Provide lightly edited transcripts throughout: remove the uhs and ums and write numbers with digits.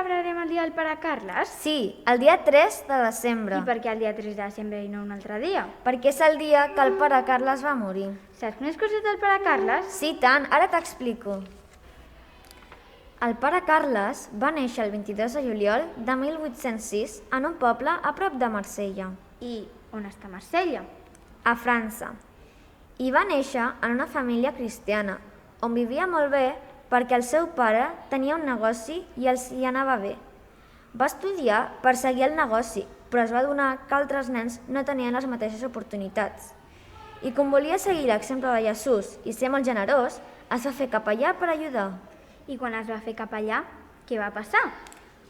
celebrarem el dia del Pare Carles? Sí, el dia 3 de desembre. I per què el dia 3 de desembre i no un altre dia? Perquè és el dia que el Pare Carles va morir. Saps més coses del Pare Carles? Sí, tant, ara t'explico. El Pare Carles va néixer el 22 de juliol de 1806 en un poble a prop de Marsella, I on està Marsella? a França. I va néixer en una família cristiana, on vivia molt bé perquè el seu pare tenia un negoci i els hi anava bé. Va estudiar per seguir el negoci, però es va adonar que altres nens no tenien les mateixes oportunitats. I com volia seguir l'exemple de Jesús i ser molt generós, es va fer capellà per ajudar. I quan es va fer capellà, què va passar?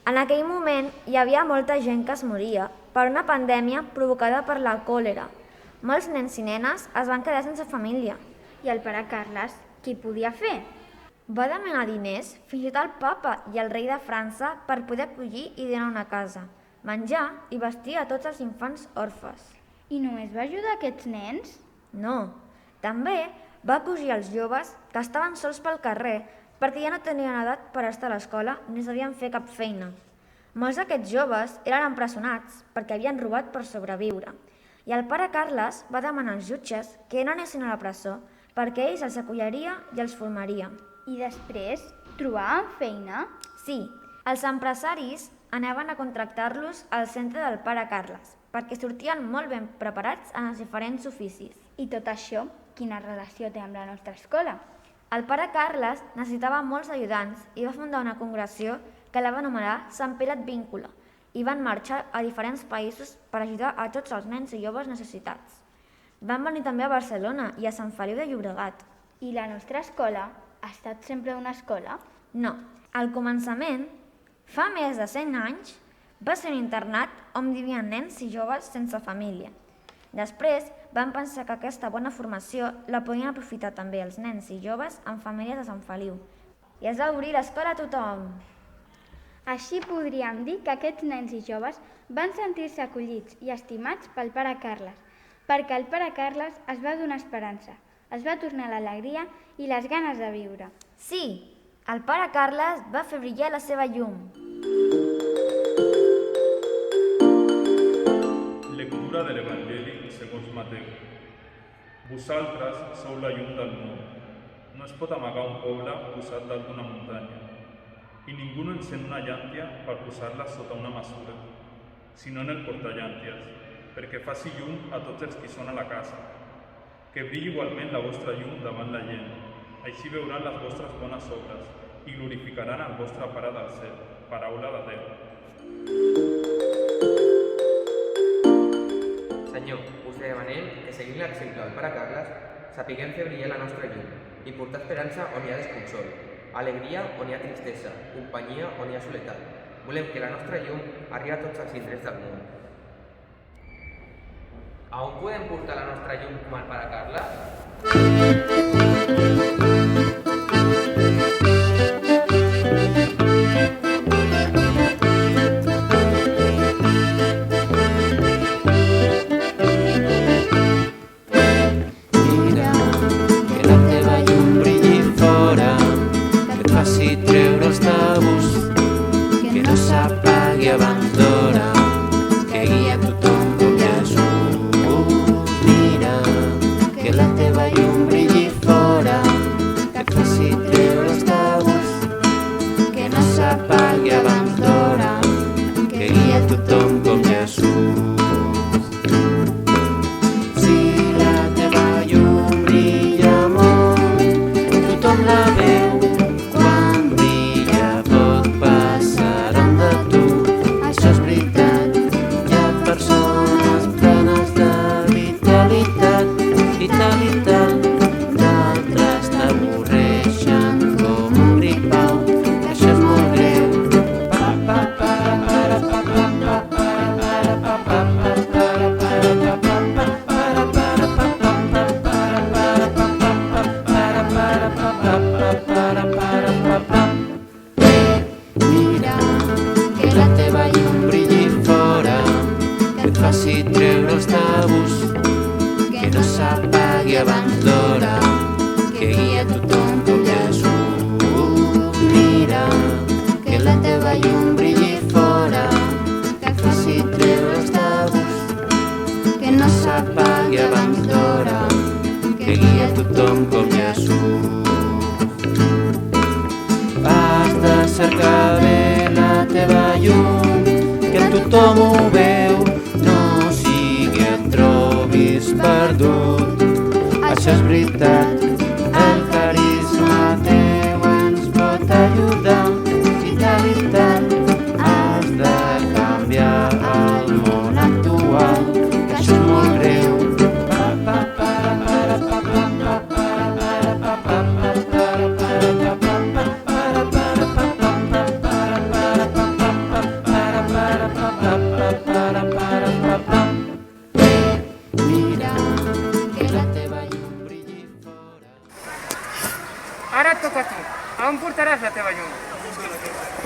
En aquell moment hi havia molta gent que es moria per una pandèmia provocada per la còlera. Molts nens i nenes es van quedar sense família. I el Pare Carles, què podia fer? Va demanar diners fins i tot al papa i al rei de França per poder acollir i donar una casa, menjar i vestir a tots els infants orfes. I només va ajudar aquests nens? No, també va acollir els joves que estaven sols pel carrer perquè ja no tenien edat per estar a l'escola ni sabien fer cap feina. Molts d'aquests joves eren empresonats perquè havien robat per sobreviure. I el Pare Carles va demanar als jutges que no anessin a la presó perquè ells els acolliria i els formaria. I després trobaven feina? Sí, els empresaris anaven a contractar-los al centre del Pare Carles perquè sortien molt ben preparats en els diferents oficis. I tot això, quina relació té amb la nostra escola? El Pare Carles necessitava molts ajudants i va fundar una congregació que la va anomenar Sant Pere Advíncula i van marxar a diferents països per ajudar a tots els nens i joves necessitats. Van venir també a Barcelona i a Sant Feliu de Llobregat. I la nostra escola ha estat sempre una escola? No, al començament, fa més de 100 anys, va ser un internat on vivien nens i joves sense família. Després van pensar que aquesta bona formació la podien aprofitar també els nens i joves amb famílies de Sant Feliu. I es va obrir l'escola a tothom. Així podríem dir que aquests nens i joves van sentir-se acollits i estimats pel Pare Carles, perquè el Pare Carles es va donar esperança, es va tornar l'alegria i les ganes de viure. Sí, el Pare Carles va fer brillar la seva llum. Lectura de l'Evangeli segons Mateu. Vosaltres sou la llum del món. No es pot amagar un poble posat dalt d'una muntanya. I ningú no encén una llàntia per posar-la sota una mesura, sinó en el portallànties, perquè faci llum a tots els qui són a la casa. Que brilli igualment la vostra llum davant la gent. Així veuran les vostres bones obres i glorificaran el vostre Pare del cel. Paraula de Déu. Senyor, us demanem que seguint l'exemple del Pare Carles sapiguem fer brillar la nostra llum i portar esperança on hi ha desconsol, alegria on hi ha tristesa, companyia on hi ha soledat. Volem que la nostra llum arribi a tots els indrets del món. A on podem portar la nostra llum com el Pare Carles? Mira, que la teva llum brilli fora, que et faci treure els tabús, que no s'apagui abans d'hora, que guia tothom com Jesús. Mira, que la teva llum brilli fora, que et faci treure els tabús, que no s'apagui abans d'hora, que guia tothom com Jesús. Si la teva llum brilla molt, tothom la veu. Quan brilla pot passar de tu. Això és veritat, hi ha persones plenes de vitalitat, vitalitat. D'altres t'avorreixen com un gripau, això és molt greu. Pa, pa, para, para, pa, pa, pa, para, pa, pa, pa, para, para, pa, pa, para, para, pa, pa, pa, para, pa, pa, para, pa, para, pa, pa. Mira, que la teva llum brilli fora, que et faci treure els tabús, que no s'apagui abans d'hora, que guia tothom com Jesús. Mira, que la teva llum brilli que guia tothom com Jesús. Has de cercar bé la teva llum, que tothom ho veu, no sigui et trobis perdut. Això és veritat, el carisma teu ens pot ajudar, i tant, has de canviar el món actual, que això és molt greu. Ara et toca a tu. A on portaràs la teva llum?